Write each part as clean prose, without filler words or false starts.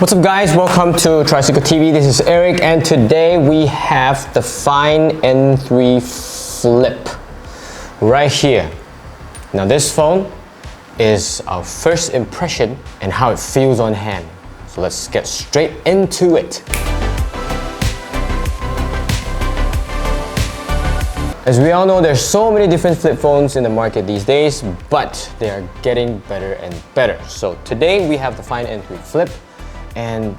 What's up guys, welcome to TricycleTV. This is Eric and today we have the Find N3 Flip right here. Now this phone is our first impression and how it feels on hand. So let's get straight into it. As we all know, there's so many different flip phones in the market these days, but they are getting better and better. So today we have the Find N3 Flip. And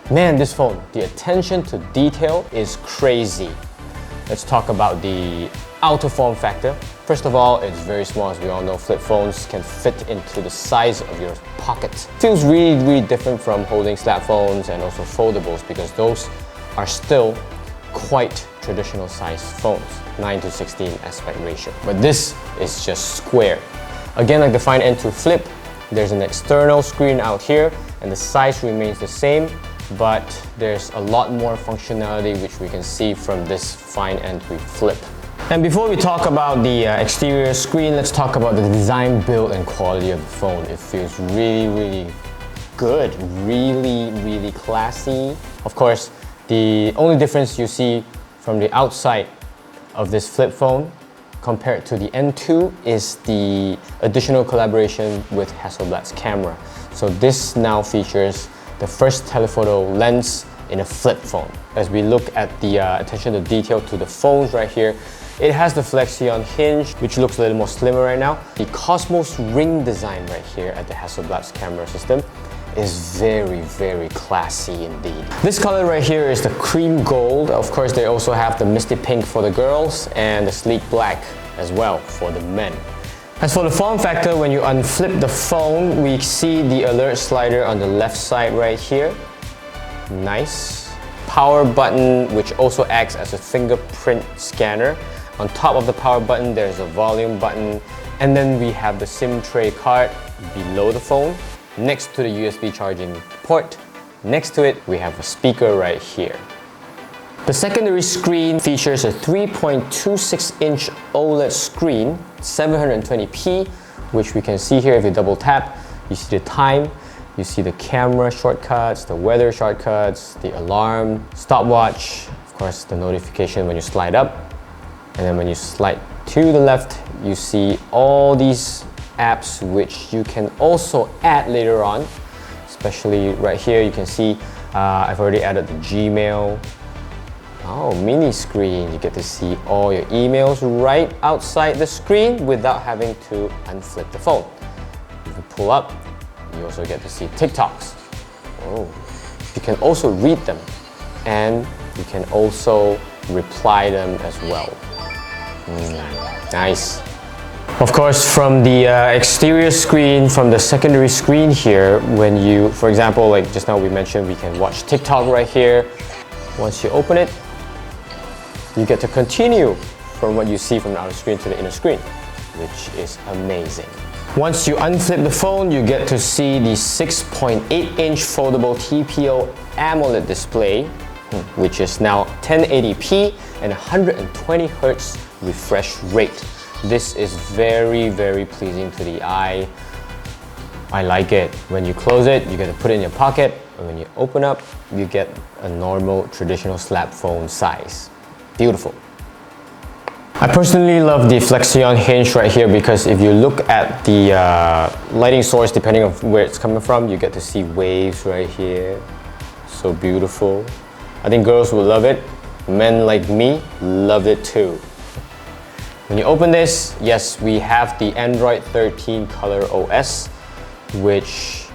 man, this phone, the attention to detail is crazy. Let's talk about the outer form factor. First of all, it's very small. As we all know, flip phones can fit into the size of your pocket. Feels really different from holding slap phones and also foldables because those are still quite traditional size phones, 9:16 aspect ratio. But this is just square. Again, like the Find N3 Flip, there's an external screen out here and the size remains the same, but there's a lot more functionality which we can see from this Find N3 Flip. And before we talk about the exterior screen, let's talk about the design, build and quality of the phone. It feels really good, really classy. Of course, the only difference you see from the outside of this flip phone compared to the N2 is the additional collaboration with Hasselblad's camera. So this now features the first telephoto lens in a flip phone. As we look at the attention to detail to the phones right here, it has the Flexion Hinge, which looks a little more slimmer right now. The Cosmos ring design right here at the Hasselblad's camera system is very classy indeed. This color right here is the cream gold. Of course, they also have the misty pink for the girls and the sleek black as well for the men. As for the form factor, when you unflip the phone, we see the alert slider on the left side right here. Nice. Power button, which also acts as a fingerprint scanner. On top of the power button, there's a volume button. And then we have the SIM tray card below the phone, next to the USB charging port. Next to it, we have a speaker right here. The secondary screen features a 3.26-inch OLED screen, 720p, which we can see here if you double tap. You see the time, you see the camera shortcuts, the weather shortcuts, the alarm, stopwatch, of course the notification when you slide up. And then when you slide to the left, you see all these apps which you can also add later on. Especially right here, you can see I've already added the Gmail. Oh, mini screen. You get to see all your emails right outside the screen without having to unflip the phone. You can pull up, you also get to see TikToks. Oh, you can also read them and you can also reply them as well. Nice. Of course, from the exterior screen, from the secondary screen here, when you, for example, like just now we mentioned, we can watch TikTok right here. Once you open it, you get to continue from what you see from the outer screen to the inner screen, which is amazing. Once you unflip the phone, you get to see the 6.8-inch foldable TPO AMOLED display, which is now 1080p and 120 Hz refresh rate. This is very pleasing to the eye. I like it. When you close it, you get to put it in your pocket, and when you open up, you get a normal traditional slap phone size. Beautiful. I personally love the Flexion Hinge right here because if you look at the lighting source, depending on where it's coming from, you get to see waves right here. So beautiful. I think girls will love it. Men like me love it too. When you open this, yes, we have the Android 13 ColorOS, which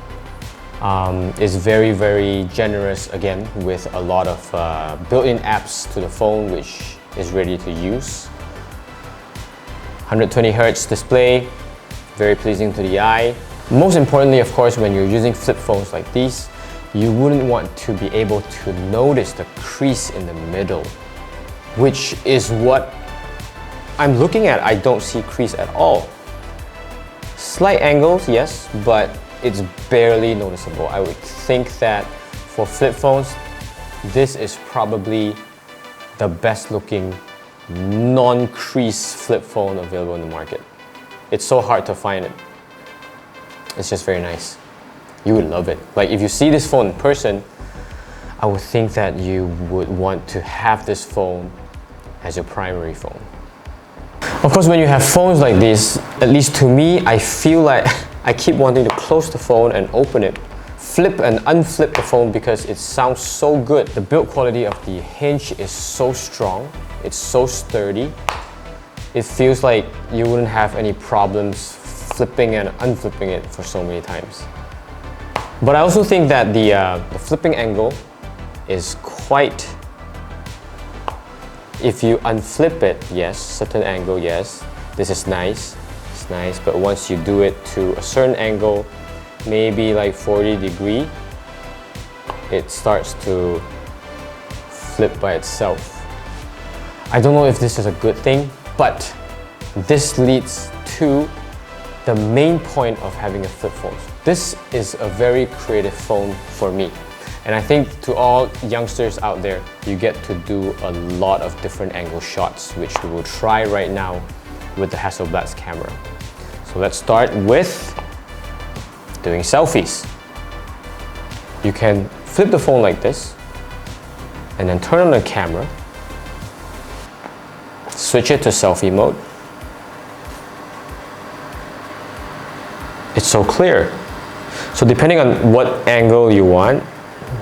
is very generous again with a lot of built-in apps to the phone which is ready to use. 120 Hz display, very pleasing to the eye. Most importantly, of course, when you're using flip phones like these, you wouldn't want to be able to notice the crease in the middle, which is what I'm looking at. I don't see crease at all. Slight angles, yes, but it's barely noticeable. I would think that for flip phones, this is probably the best looking non-crease flip phone available in the market. It's so hard to find it. It's just very nice. You would love it. Like if you see this phone in person, I would think that you would want to have this phone as your primary phone. Of course, when you have phones like this, at least to me, I feel like I keep wanting to close the phone and open it, flip and unflip the phone because it sounds so good. The build quality of the hinge is so strong, it's so sturdy. It feels like you wouldn't have any problems flipping and unflipping it for so many times. But I also think that the flipping angle is quite, if you unflip it, yes, certain angle, yes, this is nice, it's nice, but once you do it to a certain angle, maybe like 40 degree, it starts to flip by itself. I don't know if this is a good thing, but this leads to the main point of having a flip phone. This is a very creative phone for me. And I think to all youngsters out there, you get to do a lot of different angle shots, which we will try right now with the Hasselblad's camera. So let's start with doing selfies. You can flip the phone like this, and then turn on the camera, switch it to selfie mode. It's so clear. So depending on what angle you want,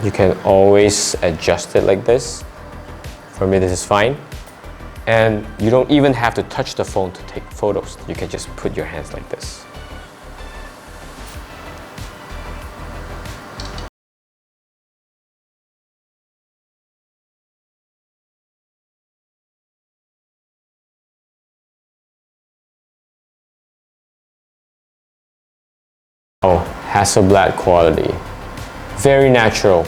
you can always adjust it like this. For me, this is fine. And you don't even have to touch the phone to take photos. You can just put your hands like this. Oh, Hasselblad quality. Very natural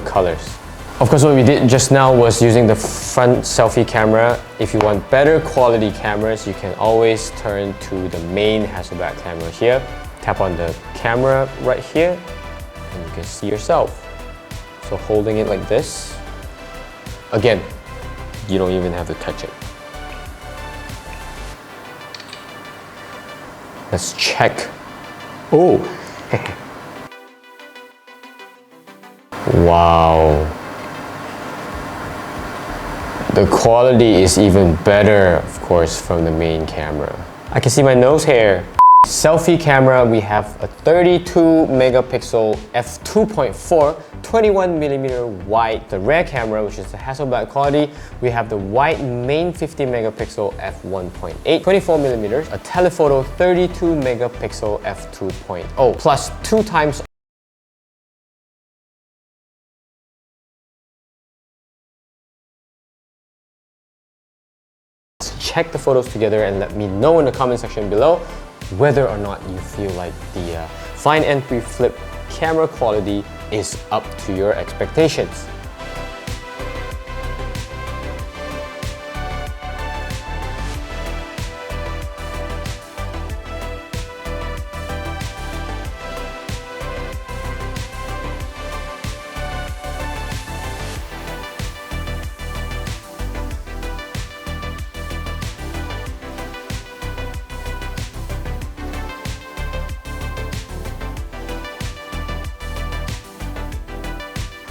colors. Of course, what we did just now was using the front selfie camera. If you want better quality cameras, you can always turn to the main Hasselblad camera here. Tap on the camera right here, and you can see yourself. So holding it like this, again, you don't even have to touch it. Let's check. Oh! Wow. The quality is even better, of course, from the main camera. I can see my nose hair. Selfie camera, we have a 32 megapixel f2.4, 21mm wide. The rear camera, which is the Hasselblad quality, we have the wide main 50 megapixel f1.8, 24mm, a telephoto 32 megapixel f2.0, plus 2 times check the photos together and let me know in the comment section below whether or not you feel like the Find N3 Flip camera quality is up to your expectations.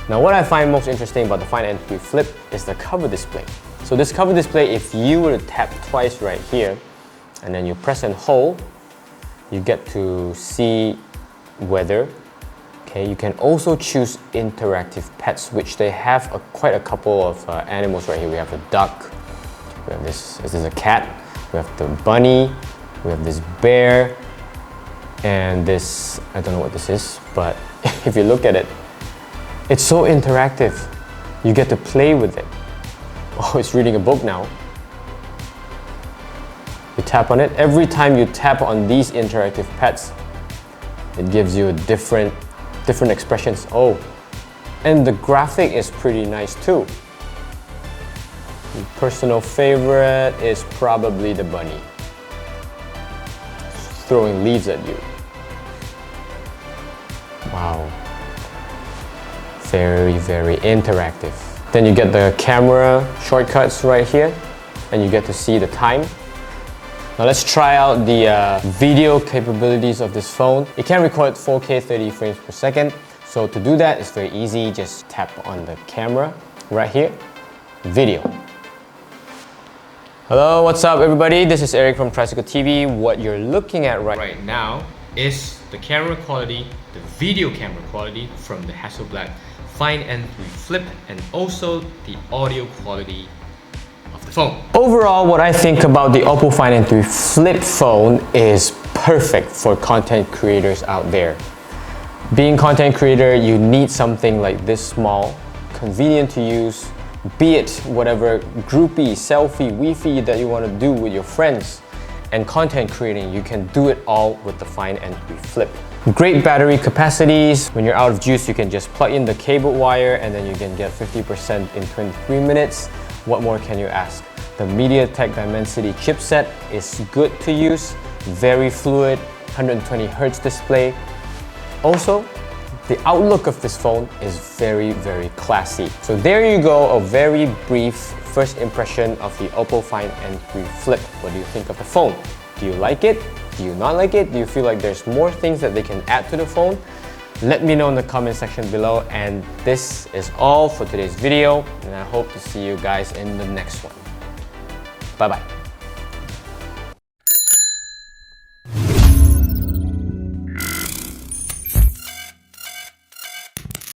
Now what I find most interesting about the Find N3 Flip is the cover display. So this cover display, if you were to tap twice right here, and then you press and hold, you get to see weather. Okay, you can also choose interactive pets, which they have quite a couple of animals right here. We have a duck, we have this is a cat, we have the bunny, we have this bear, and this, I don't know what this is, but if you look at it, it's so interactive. You get to play with it. Oh, it's reading a book now. You tap on it. Every time you tap on these interactive pets, it gives you a different expressions. Oh, and the graphic is pretty nice too. My personal favorite is probably the bunny, throwing leaves at you. Wow. Very, very interactive. Then you get the camera shortcuts right here, and you get to see the time. Now let's try out the video capabilities of this phone. It can record 4K 30 frames per second. So to do that, it's very easy. Just tap on the camera right here, video. Hello, what's up everybody? This is Eric from TricycleTV. What you're looking at right now is the camera quality, the video camera quality from the Hasselblad Find N3 Flip, and also the audio quality of the phone. Overall, what I think about the Oppo Find N3 Flip phone is perfect for content creators out there. Being content creator, you need something like this small, convenient to use, be it whatever groupie, selfie, Wi-Fi that you want to do with your friends. And content creating, you can do it all with the Find N3 Flip. Great battery capacities. When you're out of juice, you can just plug in the cable wire and then you can get 50% in 23 minutes. What more can you ask? The MediaTek Dimensity chipset is good to use, very fluid, 120 Hz display. Also, the outlook of this phone is very, very classy. So there you go, a very brief first impression of the Oppo Find N3 Flip. What do you think of the phone? Do you like it? Do you not like it? Do you feel like there's more things that they can add to the phone? Let me know in the comment section below. And this is all for today's video, and I hope to see you guys in the next one. Bye bye.